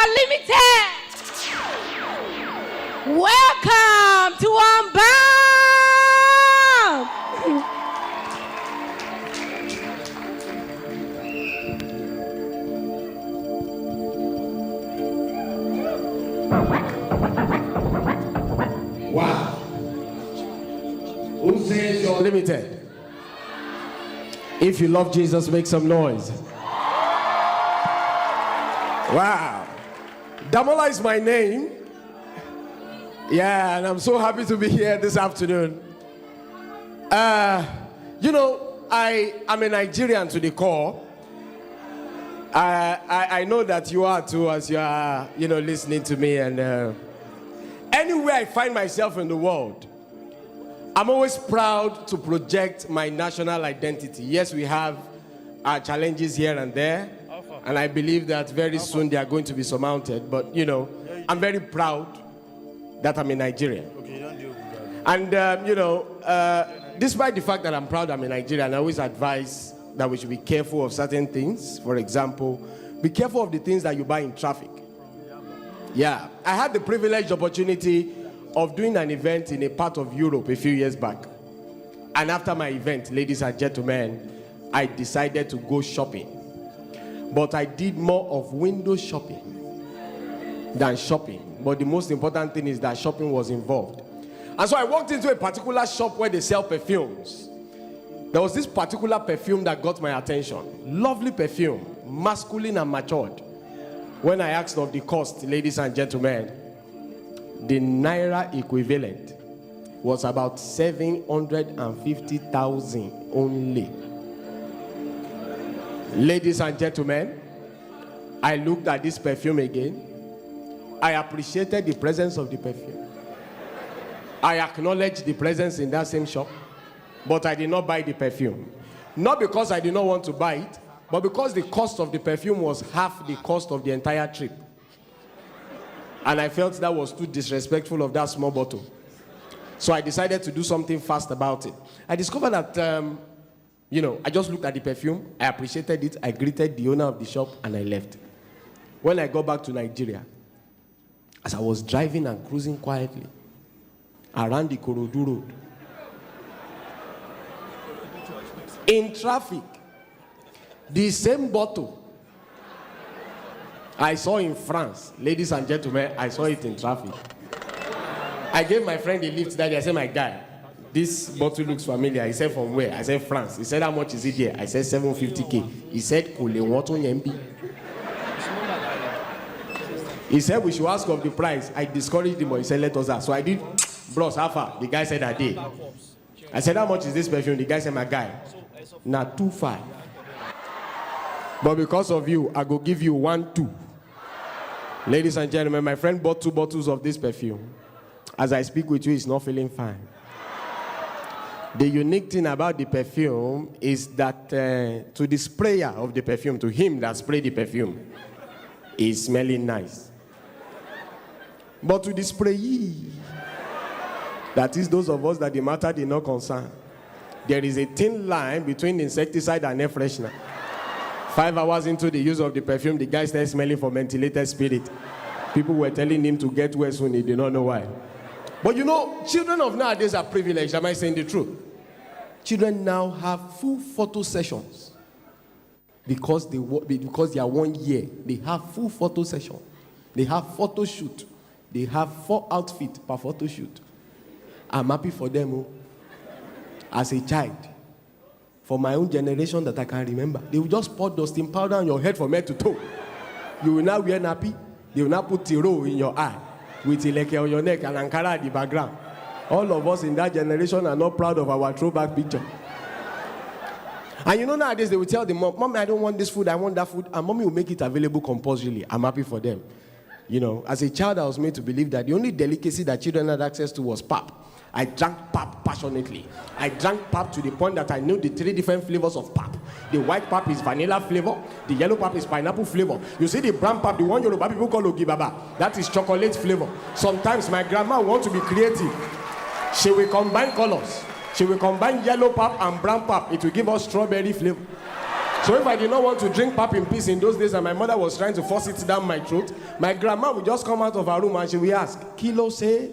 Unlimited. Welcome to Unbound. Wow. Who says you're limited? If you love Jesus, make some noise. Wow. Damola is my name. Yeah, and I'm so happy to be here this afternoon. I am a Nigerian to the core. I know that you are too, as you are, listening to me. And anywhere I find myself in the world, I'm always proud to project my national identity. Yes, we have our challenges here and there, and I believe that very soon they are going to be surmounted. But, I'm very proud that I'm a Nigerian. Okay, don't do that. And, despite the fact that I'm proud I'm a Nigerian, I always advise that we should be careful of certain things. For example, be careful of the things that you buy in traffic. Yeah, I had the privileged opportunity of doing an event in a part of Europe a few years back. And after my event, ladies and gentlemen, I decided to go shopping. But I did more of window shopping than shopping. But the most important thing is that shopping was involved. And so I walked into a particular shop where they sell perfumes. There was this particular perfume that got my attention. Lovely perfume, masculine and matured. When I asked of the cost, ladies and gentlemen, the Naira equivalent was about 750,000 only. Ladies and gentlemen, I looked at this perfume again. I appreciated the presence of the perfume. I acknowledged the presence in that same shop, but I did not buy the perfume. Not because I did not want to buy it, but because the cost of the perfume was half the cost of the entire trip. And I felt that was too disrespectful of that small bottle. So I decided to do something fast about it. I discovered that, I just looked at the perfume, I appreciated it, I greeted the owner of the shop, and I left. When I got back to Nigeria, as I was driving and cruising quietly around the Korodu Road, in traffic, the same bottle I saw in France, ladies and gentlemen, I saw it in traffic. I gave my friend a lift that day. I said, my guy, this bottle looks familiar. He said, from where? I said, France. He said, how much is it there? I said, 750K. He said, he said, we should ask of the price. I discouraged him, but he said, let us ask. So I did, bros, how far? The guy said, I did. I said, how much is this perfume? The guy said, my guy, now 2.5. But because of you, I go give you 1.2. Ladies and gentlemen, my friend bought 2 bottles of this perfume. As I speak with you, he's not feeling fine. The unique thing about the perfume is that to the sprayer of the perfume, to him that sprayed the perfume, is smelling nice. But to the sprayee, that is those of us that the matter did not concern, there is a thin line between insecticide and air freshener. 5 hours into the use of the perfume, the guy started smelling for ventilated spirit. People were telling him to get well soon. He did not know why. But children of nowadays are privileged. Am I saying the truth? Children now have full photo sessions. Because they are 1 year. They have full photo session. They have photo shoot. They have 4 outfits per photo shoot. I'm happy for them. As a child, for my own generation that I can remember, they will just pour dusting powder on your head from head to toe. You will now wear nappy. They will now put tiro in your eye with ileke on your neck and ankara at the background. All of us in that generation are not proud of our throwback picture. And nowadays they will tell the mom, Mommy, I don't want this food, I want that food. And Mommy will make it available compulsorily. I'm happy for them. As a child, I was made to believe that the only delicacy that children had access to was pap. I drank pap passionately. I drank pap to the point that I knew the 3 different flavors of pap. The white pap is vanilla flavor. The yellow pap is pineapple flavor. You see the brown pap, the one Yoruba people call Ogibaba, that is chocolate flavor. Sometimes my grandma wants to be creative. She will combine colors. She will combine yellow pap and brown pap. It will give us strawberry flavor. So if I did not want to drink pap in peace in those days and my mother was trying to force it down my throat, my grandma would just come out of her room and she will ask, Kilo say?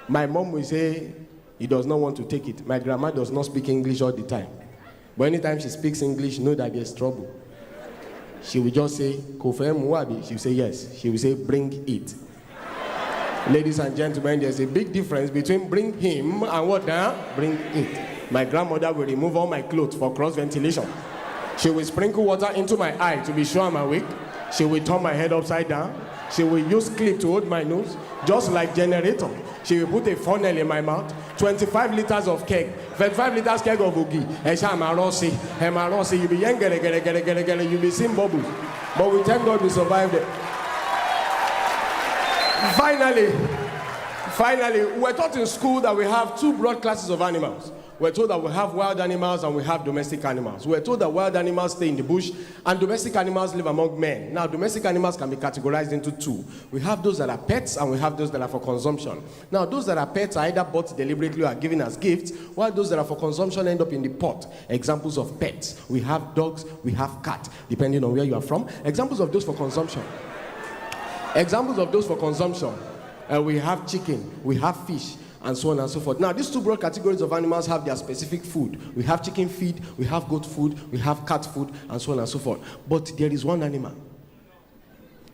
My mom will say, he does not want to take it. My grandma does not speak English all the time. But anytime she speaks English, know that there's trouble. She will just say, Kofe Muwabi. She will say, yes. She will say, bring it. Ladies and gentlemen, there's a big difference between bring him and what now? Bring it. My grandmother will remove all my clothes for cross ventilation. She will sprinkle water into my eye to be sure I'm awake. She will turn my head upside down. She will use clip to hold my nose, just like generator. She will put a funnel in my mouth, 25 liters of keg, 25 liters keg of ugi. You'll be young, you'll be seeing bubbles. But we thank God we survived it. Finally, we're taught in school that we have two broad classes of animals. We're told that we have wild animals and we have domestic animals. We're told that wild animals stay in the bush and domestic animals live among men. Now, domestic animals can be categorized into two. We have those that are pets and we have those that are for consumption. Now, those that are pets are either bought deliberately or are given as gifts, while those that are for consumption end up in the pot. Examples of pets. We have dogs, we have cats, depending on where you are from. Examples of those for consumption. We have chicken, we have fish, and so on and so forth. Now, these two broad categories of animals have their specific food. We have chicken feed, we have goat food, we have cat food, and so on and so forth. But there is one animal.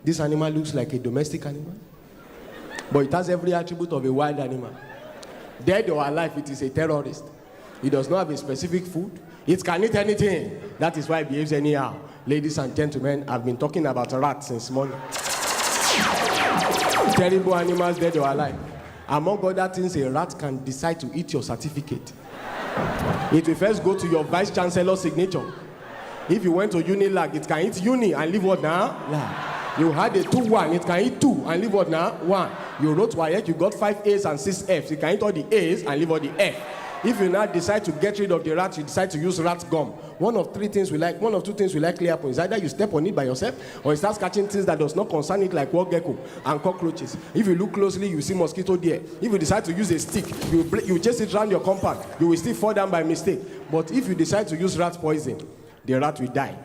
This animal looks like a domestic animal, but it has every attribute of a wild animal. Dead or alive, it is a terrorist. It does not have a specific food. It can eat anything. That is why it behaves anyhow. Ladies and gentlemen, I've been talking about rats since morning. Terrible animals, dead or alive. Among other things, a rat can decide to eat your certificate. It will first go to your vice chancellor's signature. If you went to Unilag, it can eat uni and leave what now? Lag. You had a 2-1, it can eat 2 and leave what now? 1. You wrote WAEC, you got 5 A's and 6 F's. You can eat all the A's and leave all the F. If you now decide to get rid of the rat, you decide to use rat gum. One of two things will likely happen. Is either you step on it by yourself or you start catching things that does not concern it, like wall gecko and cockroaches. If you look closely, you see mosquito there. If you decide to use a stick, you chase it around your compound. You will still fall down by mistake. But if you decide to use rat poison, the rat will die.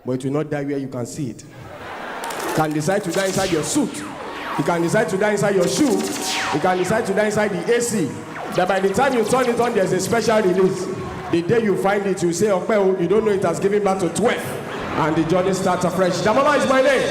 But it will not die where you can see it. You can decide to die inside your suit. You can decide to die inside your shoe. You can decide to die inside the AC. That by the time you turn it on, there's a special release. The day you find it, you say, okay, you don't know it has given back to 12. And the journey starts afresh. Damola is my name.